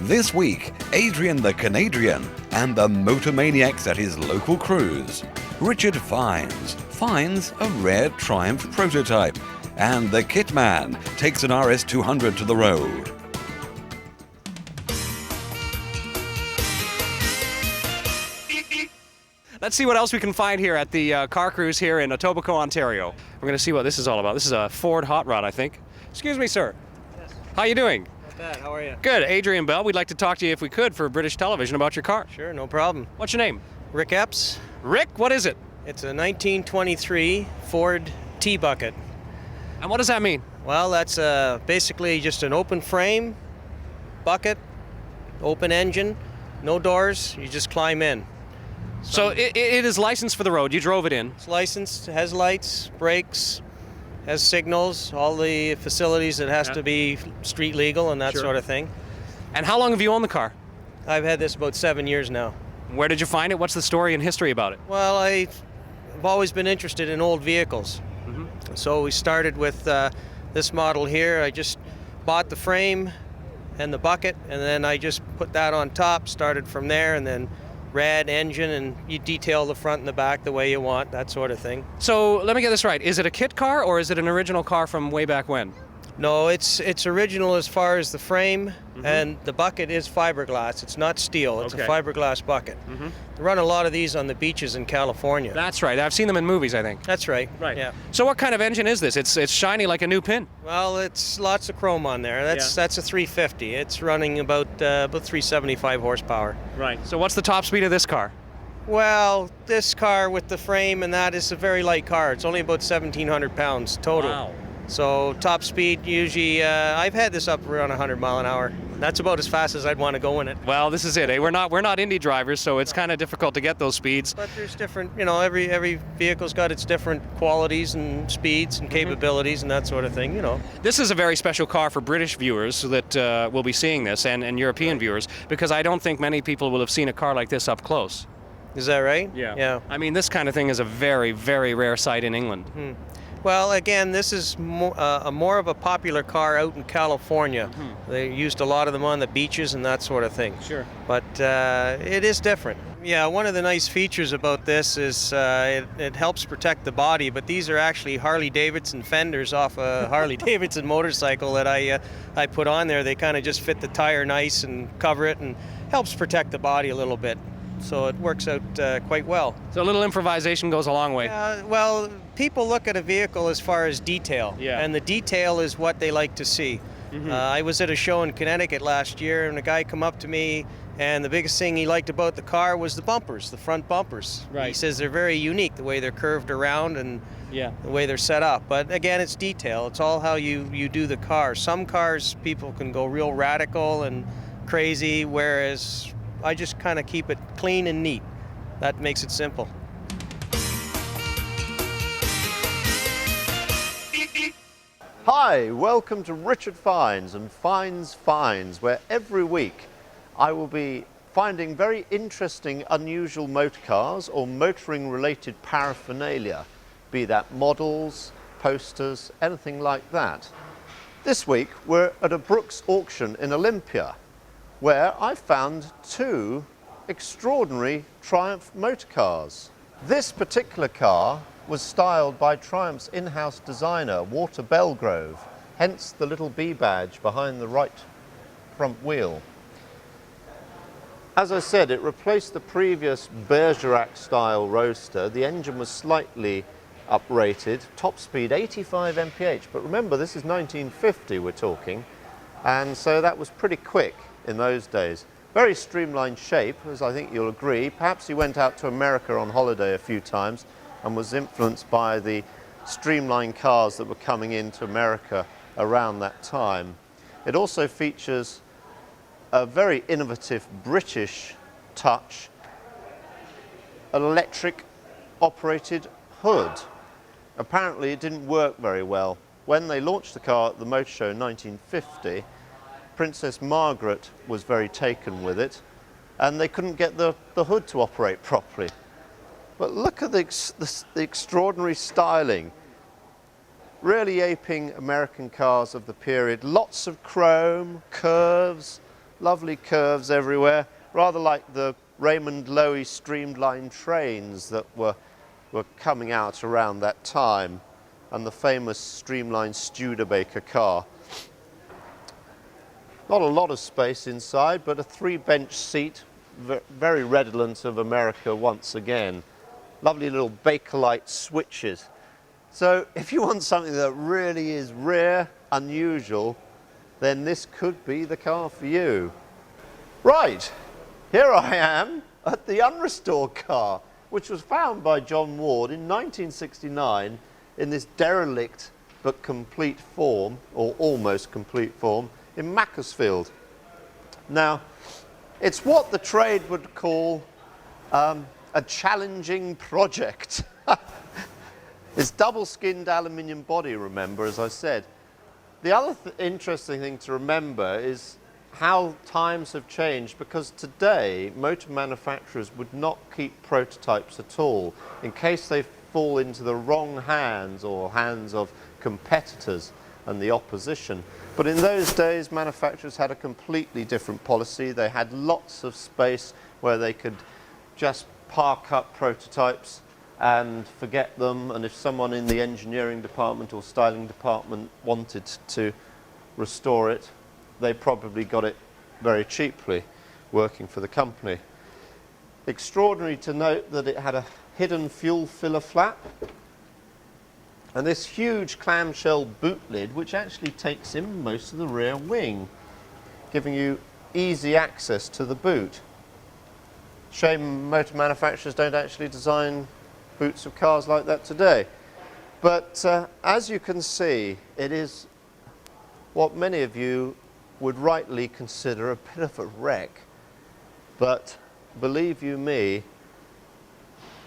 This week, Adrian the Canadian and the motor maniacs at his local cruise. Richard Fiennes finds a rare Triumph prototype, and the Kit Man takes an RS200 to the road. Let's see what else we can find here at the car cruise here in Etobicoke, Ontario. We're going to see what this is all about. This is a Ford Hot Rod, I think. Excuse me, sir. Yes. How you doing? Not bad. How are you? Good. Adrian Bell. We'd like to talk to you, if we could, for British television about your car. Sure, no problem. What's your name? Rick Epps. Rick, what is it? It's a 1923 Ford T-Bucket. And what does that mean? Well, that's basically just an open frame, bucket, open engine, no doors, you just climb in. So it is licensed for the road. You drove it in. It's licensed, has lights, brakes, has signals, all the facilities that has to be street legal and that Sure. sort of thing. And how long have you owned the car? I've had this about 7 years now. Where did you find it? What's the story and history about it? Well, I've always been interested in old vehicles. So we started with this model here. I just bought the frame and the bucket, and then I just put that on top, started from there, and then rad engine, and you detail the front and the back the way you want, that sort of thing. So let me get this right. Is it a kit car or is it an original car from way back when? No, it's original as far as the frame, and the bucket is fiberglass. It's not steel. It's Okay. a fiberglass bucket. They run a lot of these on the beaches in California. That's right. I've seen them in movies, I think. That's right. Yeah. So what kind of engine is this? It's shiny like a new pin. Well, it's lots of chrome on there. That's a 350. It's running about 375 horsepower. Right. So what's the top speed of this car? Well, this car with the frame and that is a very light car. It's only about 1,700 pounds total. Wow. So top speed usually, I've had this up around 100 mile an hour. That's about as fast as I'd want to go in it. Well, this is it. Eh? We're not indie drivers, so it's kind of difficult to get those speeds. But there's different, every vehicle's got its different qualities and speeds and capabilities and that sort of thing, This is a very special car for British viewers that will be seeing this, and European viewers, because I don't think many people will have seen a car like this up close. Is that right? Yeah. I mean, this kind of thing is a very, very rare sight in England. Well, again, this is more of a popular car out in California. They used a lot of them on the beaches and that sort of thing. Sure. But it is different. Yeah, one of the nice features about this is it helps protect the body, but these are actually Harley-Davidson fenders off a Harley-Davidson motorcycle that I put on there. They kind of just fit the tire nice and cover it and helps protect the body a little bit. So it works out quite well. So a little improvisation goes a long way. Well, people look at a vehicle as far as detail, and the detail is what they like to see. I was at a show in Connecticut last year, and a guy come up to me, and the biggest thing he liked about the car was the bumpers, the front bumpers. Right. He says they're very unique, the way they're curved around and the way they're set up. But again, it's detail. It's all how you do the car. Some cars, people can go real radical and crazy, whereas I just kind of keep it clean and neat. That makes it simple. Hi, welcome to Richard Fiennes and Fiennes Finds, where every week I will be finding very interesting, unusual motor cars or motoring related paraphernalia, be that models, posters, anything like that. This week we're at a Brooks auction in Olympia, where I found two extraordinary Triumph motor cars. This particular car was styled by Triumph's in-house designer, Walter Belgrove, hence the little B badge behind the right front wheel. As I said, it replaced the previous Bergerac style Roadster. The engine was slightly uprated, top speed 85 mph, but remember this is 1950 we're talking, and so that was pretty quick in those days. Very streamlined shape, as I think you'll agree. Perhaps he went out to America on holiday a few times and was influenced by the streamlined cars that were coming into America around that time. It also features a very innovative British touch, an electric operated hood. Apparently it didn't work very well. When they launched the car at the motor show in 1950, Princess Margaret was very taken with it, and they couldn't get the hood to operate properly. But look at the extraordinary styling, really aping American cars of the period. Lots of chrome, curves, lovely curves everywhere, rather like the Raymond Loewy streamlined trains that were coming out around that time, and the famous streamlined Studebaker car. Not a lot of space inside, but a 3-bench seat, very redolent of America once again. Lovely little Bakelite switches. So if you want something that really is rare, unusual, then this could be the car for you. Right, here I am at the unrestored car, which was found by John Ward in 1969 in this derelict but complete form, or almost complete form, in Macclesfield. Now, it's what the trade would call a challenging project. It's double-skinned aluminium body, remember, as I said. The other interesting thing to remember is how times have changed, because today motor manufacturers would not keep prototypes at all in case they fall into the wrong hands or hands of competitors and the opposition. But in those days, manufacturers had a completely different policy. They had lots of space where they could just park up prototypes and forget them, and if someone in the engineering department or styling department wanted to restore it, they probably got it very cheaply working for the company. Extraordinary to note that it had a hidden fuel filler flap and this huge clamshell boot lid, which actually takes in most of the rear wing, giving you easy access to the boot. Shame motor manufacturers don't actually design boots of cars like that today. But as you can see, it is what many of you would rightly consider a bit of a wreck. But believe you me,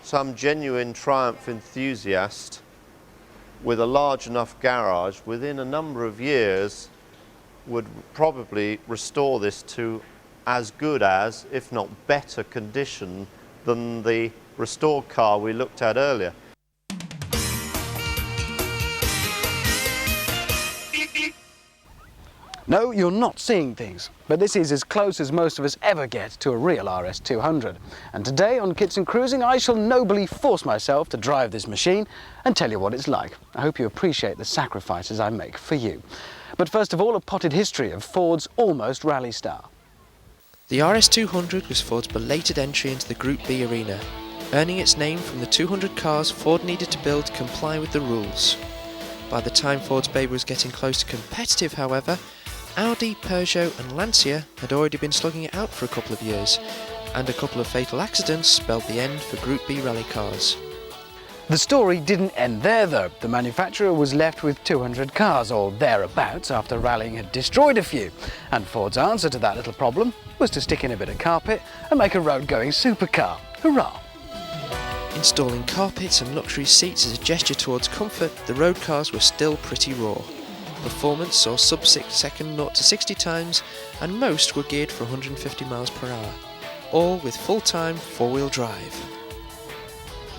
some genuine Triumph enthusiast with a large enough garage within a number of years would probably restore this to as good as, if not better condition than the restored car we looked at earlier. No, you're not seeing things, but this is as close as most of us ever get to a real RS200. And today on Kits and Cruising, I shall nobly force myself to drive this machine and tell you what it's like. I hope you appreciate the sacrifices I make for you. But first of all, a potted history of Ford's almost rally star. The RS200 was Ford's belated entry into the Group B arena, earning its name from the 200 cars Ford needed to build to comply with the rules. By the time Ford's baby was getting close to competitive, however, Audi, Peugeot and Lancia had already been slugging it out for a couple of years, and a couple of fatal accidents spelled the end for Group B rally cars. The story didn't end there though. The manufacturer was left with 200 cars or thereabouts after rallying had destroyed a few, and Ford's answer to that little problem was to stick in a bit of carpet and make a road-going supercar. Hurrah! Installing carpets and luxury seats as a gesture towards comfort, the road cars were still pretty raw. Performance saw sub 6 second 0 to 60 times, and most were geared for 150 miles per hour, all with full-time four-wheel drive.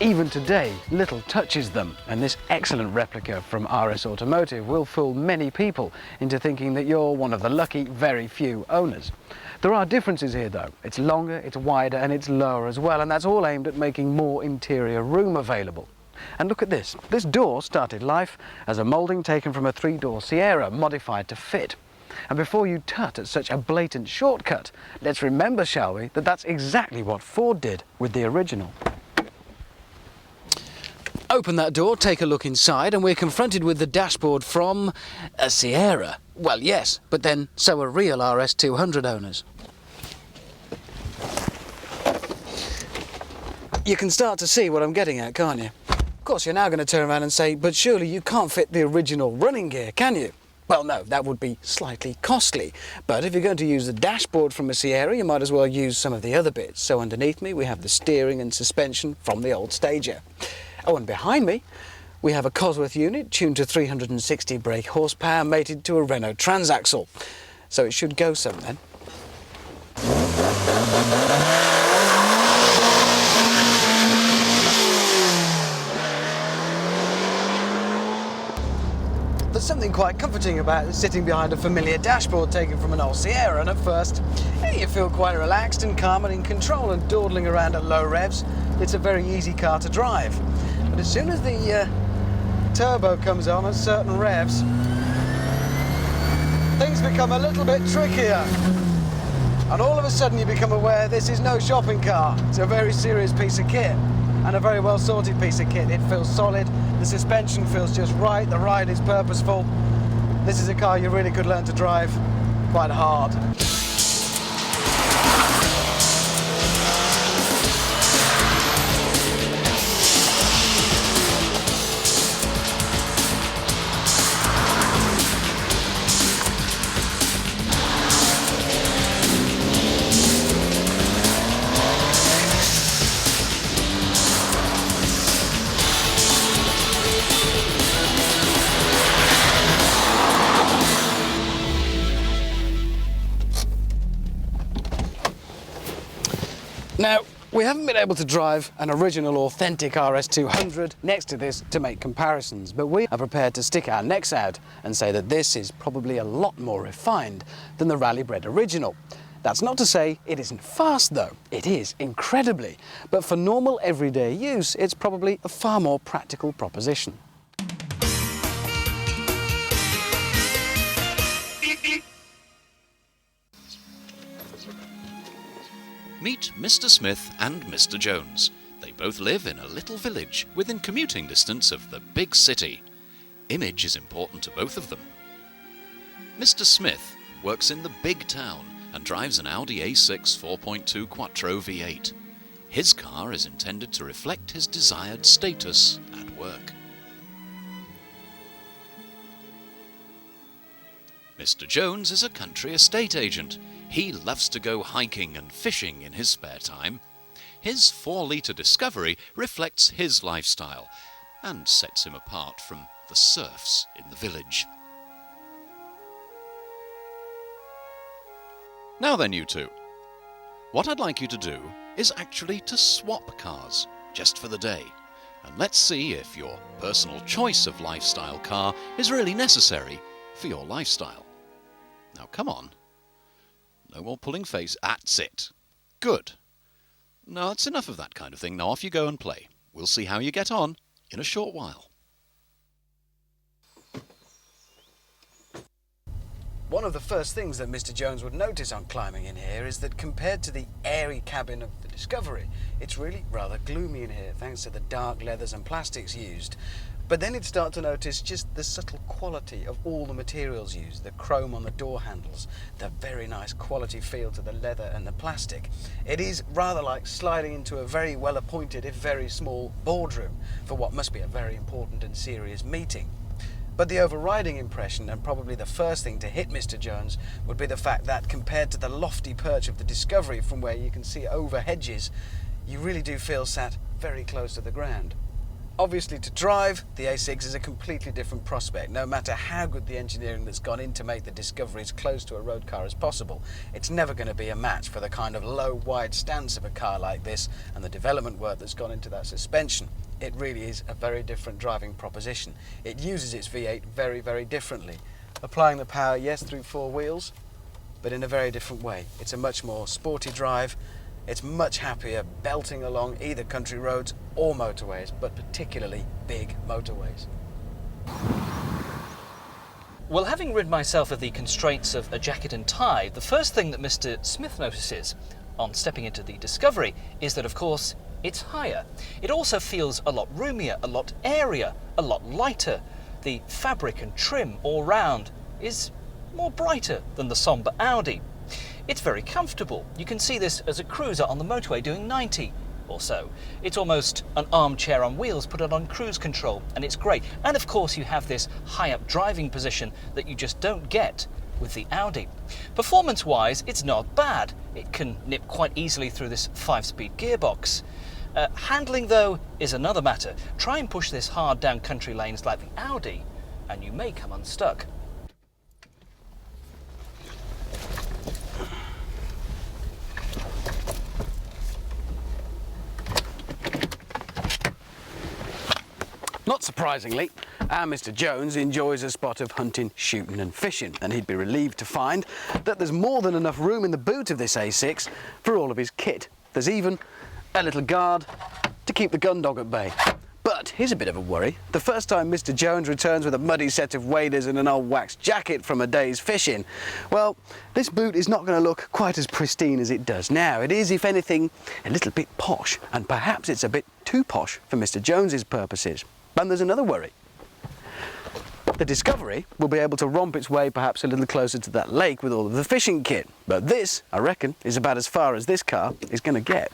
Even today, little touches them, and this excellent replica from RS Automotive will fool many people into thinking that you're one of the lucky very few owners. There are differences here though. It's longer, it's wider and it's lower as well, and that's all aimed at making more interior room available. And look at this. This door started life as a moulding taken from a 3-door Sierra modified to fit. And before you tut at such a blatant shortcut, let's remember, shall we, that that's exactly what Ford did with the original. Open that door, take a look inside, and we're confronted with the dashboard from a Sierra. Well, yes, but then so are real RS200 owners. You can start to see what I'm getting at, can't you? Of course, you're now going to turn around and say, but surely you can't fit the original running gear, can you? Well, no, that would be slightly costly. But if you're going to use the dashboard from a Sierra, you might as well use some of the other bits. So underneath me, we have the steering and suspension from the old Stager. Oh, and behind me, we have a Cosworth unit tuned to 360 brake horsepower mated to a Renault transaxle. So it should go some then. There's something quite comforting about sitting behind a familiar dashboard taken from an old Sierra, and at first you feel quite relaxed and calm and in control and dawdling around at low revs. It's a very easy car to drive. But as soon as the turbo comes on at certain revs, things become a little bit trickier. And all of a sudden you become aware this is no shopping car. It's a very serious piece of kit, and a very well sorted piece of kit. It feels solid, the suspension feels just right, the ride is purposeful. This is a car you really could learn to drive quite hard. Now, we haven't been able to drive an original authentic RS200 next to this to make comparisons, but we are prepared to stick our necks out and say that this is probably a lot more refined than the rally-bred original. That's not to say it isn't fast though, it is incredibly, but for normal everyday use it's probably a far more practical proposition. Meet Mr. Smith and Mr. Jones. They both live in a little village within commuting distance of the big city. Image is important to both of them. Mr. Smith works in the big town and drives an Audi A6 4.2 Quattro V8. His car is intended to reflect his desired status at work. Mr. Jones is a country estate agent. He loves to go hiking and fishing in his spare time. His 4-litre Discovery reflects his lifestyle and sets him apart from the serfs in the village. Now then, you two. What I'd like you to do is actually to swap cars, just for the day. And let's see if your personal choice of lifestyle car is really necessary for your lifestyle. Now come on. No more pulling face. That's it. Good. No, it's enough of that kind of thing. Now off you go and play. We'll see how you get on in a short while. One of the first things that Mr. Jones would notice on climbing in here is that compared to the airy cabin of the Discovery, it's really rather gloomy in here thanks to the dark leathers and plastics used. But then he'd start to notice just the subtle quality of all the materials used, the chrome on the door handles, the very nice quality feel to the leather and the plastic. It is rather like sliding into a very well appointed, if very small, boardroom for what must be a very important and serious meeting. But the overriding impression, and probably the first thing to hit Mr. Jones, would be the fact that compared to the lofty perch of the Discovery from where you can see over hedges, you really do feel sat very close to the ground. Obviously, to drive, the A6 is a completely different prospect. No matter how good the engineering that's gone in to make the Discovery as close to a road car as possible, it's never going to be a match for the kind of low, wide stance of a car like this and the development work that's gone into that suspension. It really is a very different driving proposition. It uses its V8 very, very differently, applying the power, yes, through four wheels, but in a very different way. It's a much more sporty drive. It's much happier belting along either country roads or motorways, but particularly big motorways. Well, having rid myself of the constraints of a jacket and tie, the first thing that Mr. Smith notices on stepping into the Discovery is that, of course, it's higher. It also feels a lot roomier, a lot airier, a lot lighter. The fabric and trim all round is more brighter than the sombre Audi. It's very comfortable. You can see this as a cruiser on the motorway doing 90 or so. It's almost an armchair on wheels put on cruise control, and it's great. And of course you have this high-up driving position that you just don't get with the Audi. Performance-wise, it's not bad. It can nip quite easily through this 5-speed gearbox. Handling, though, is another matter. Try and push this hard down country lanes like the Audi, and you may come unstuck. Not Not surprisingly, our Mr. Jones enjoys a spot of hunting, shooting and fishing, and he'd be relieved to find that there's more than enough room in the boot of this A6 for all of his kit. There's even a little guard to keep the gun dog at bay. But here's a bit of a worry. The first time Mr. Jones returns with a muddy set of waders and an old wax jacket from a day's fishing, well, this boot is not going to look quite as pristine as it does now. It is, if anything, a little bit posh, and perhaps it's a bit too posh for Mr. Jones's purposes. And there's another worry. The Discovery will be able to romp its way perhaps a little closer to that lake with all of the fishing kit. But this, I reckon, is about as far as this car is going to get.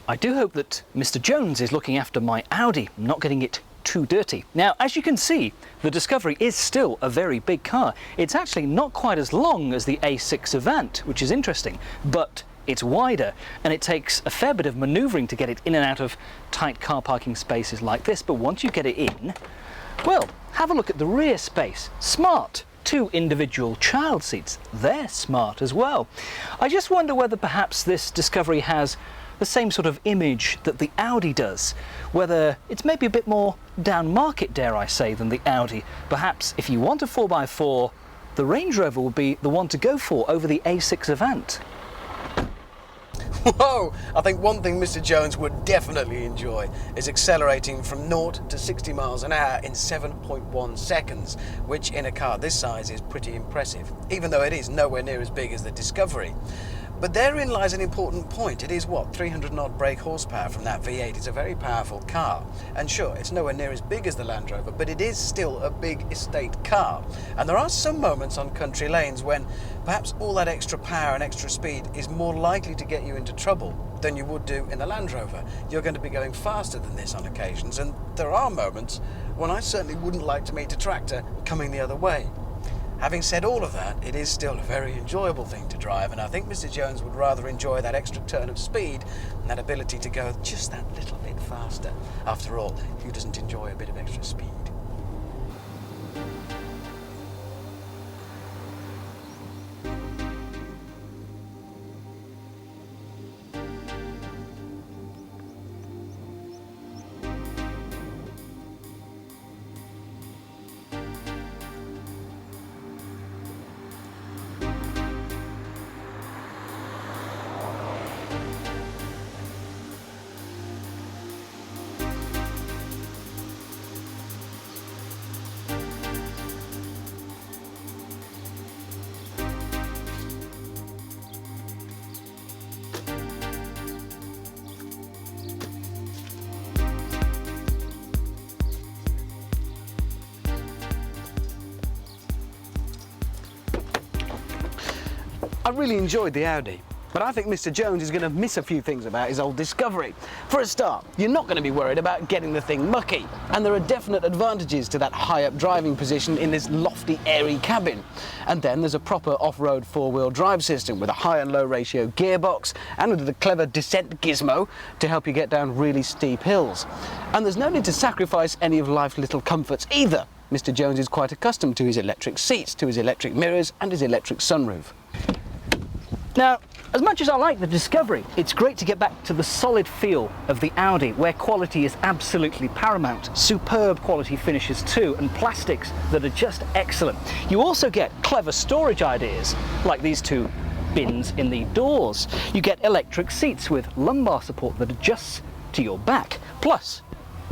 I do hope that Mr. Jones is looking after my Audi, not getting it too dirty. Now, as you can see, the Discovery is still a very big car. It's actually not quite as long as the A6 Avant, which is interesting, but it's wider and it takes a fair bit of manoeuvring to get it in and out of tight car parking spaces like this. But once you get it in, well, have a look at the rear space. Smart. 2 individual child seats. They're smart as well. I just wonder whether perhaps this Discovery has the same sort of image that the Audi does, whether it's maybe a bit more down market, dare I say, than the Audi. Perhaps if you want a 4x4, the Range Rover would be the one to go for over the A6 Avant. Whoa! I think one thing Mr. Jones would definitely enjoy is accelerating from 0 to 60 miles an hour in 7.1 seconds, which in a car this size is pretty impressive, even though it is nowhere near as big as the Discovery. But therein lies an important point. It is, what, 300 odd brake horsepower from that V8. It's a very powerful car. And sure, it's nowhere near as big as the Land Rover, but it is still a big estate car. And there are some moments on country lanes when perhaps all that extra power and extra speed is more likely to get you into trouble than you would do in the Land Rover. You're going to be going faster than this on occasions, and there are moments when I certainly wouldn't like to meet a tractor coming the other way. Having said all of that, it is still a very enjoyable thing to drive, and I think Mr. Jones would rather enjoy that extra turn of speed and that ability to go just that little bit faster. After all, who doesn't enjoy a bit of extra speed? I really enjoyed the Audi, but I think Mr. Jones is going to miss a few things about his old Discovery. For a start, you're not going to be worried about getting the thing mucky, and there are definite advantages to that high-up driving position in this lofty, airy cabin. And then there's a proper off-road four-wheel drive system with a high and low ratio gearbox and with a clever descent gizmo to help you get down really steep hills. And there's no need to sacrifice any of life's little comforts either. Mr. Jones is quite accustomed to his electric seats, to his electric mirrors and his electric sunroof. Now, as much as I like the Discovery, it's great to get back to the solid feel of the Audi, where quality is absolutely paramount. Superb quality finishes too, and plastics that are just excellent. You also get clever storage ideas, like these 2 bins in the doors. You get electric seats with lumbar support that adjusts to your back, plus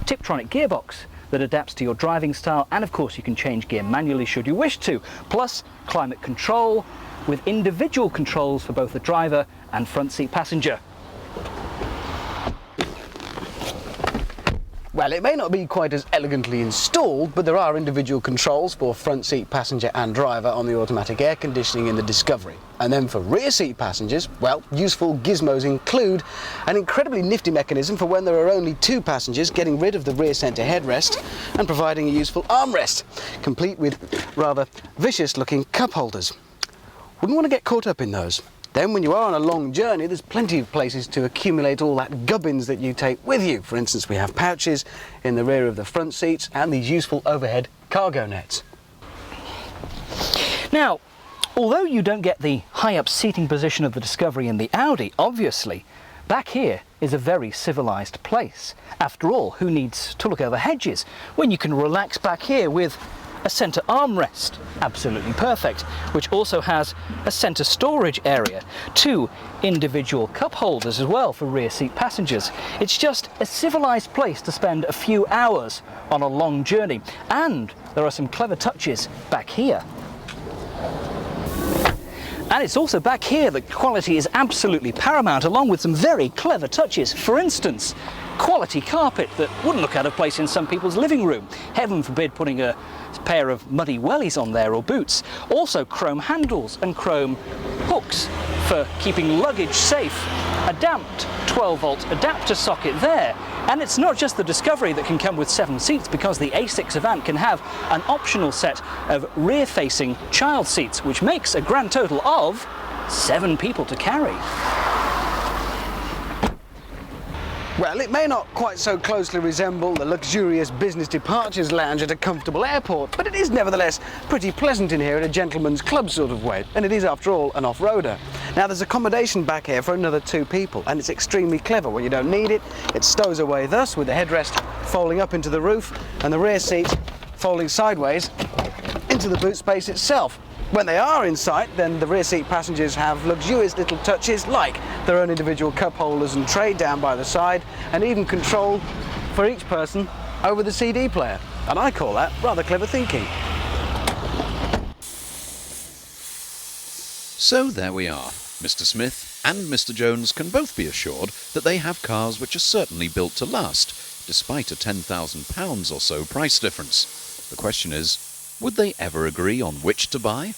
Tiptronic gearbox that adapts to your driving style, and of course you can change gear manually should you wish to, plus climate control, with individual controls for both the driver and front seat passenger. Well, it may not be quite as elegantly installed, but there are individual controls for front seat passenger and driver on the automatic air conditioning in the Discovery. And then for rear seat passengers, well, useful gizmos include an incredibly nifty mechanism for when there are only 2 passengers, getting rid of the rear centre headrest and providing a useful armrest, complete with rather vicious looking cup holders. Wouldn't want to get caught up in those. Then when you are on a long journey, there's plenty of places to accumulate all that gubbins that you take with you. For instance, we have pouches in the rear of the front seats and these useful overhead cargo nets. Now, although you don't get the high-up seating position of the Discovery in the Audi, obviously, back here is a very civilised place. After all, who needs to look over hedges when you can relax back here with a centre armrest, absolutely perfect, which also has a centre storage area, 2 individual cup holders as well for rear seat passengers. It's just a civilised place to spend a few hours on a long journey, and there are some clever touches back here. And it's also back here that quality is absolutely paramount, along with some very clever touches. For instance, quality carpet that wouldn't look out of place in some people's living room. Heaven forbid putting a pair of muddy wellies on there or boots. Also chrome handles and chrome hooks for keeping luggage safe. A damped 12-volt adapter socket there. And it's not just the Discovery that can come with 7 seats, because the A6 Avant can have an optional set of rear-facing child seats, which makes a grand total of 7 people to carry. Well, it may not quite so closely resemble the luxurious business departures lounge at a comfortable airport, but it is nevertheless pretty pleasant in here in a gentleman's club sort of way, and it is, after all, an off-roader. Now, there's accommodation back here for another 2 people, and it's extremely clever. When you don't need it, it stows away thus, with the headrest folding up into the roof and the rear seat folding sideways into the boot space itself. When they are in sight, then the rear seat passengers have luxurious little touches like their own individual cup holders and tray down by the side, and even control for each person over the CD player. And I call that rather clever thinking. So there we are. Mr. Smith and Mr. Jones can both be assured that they have cars which are certainly built to last, despite a £10,000 or so price difference. The question is, would they ever agree on which to buy?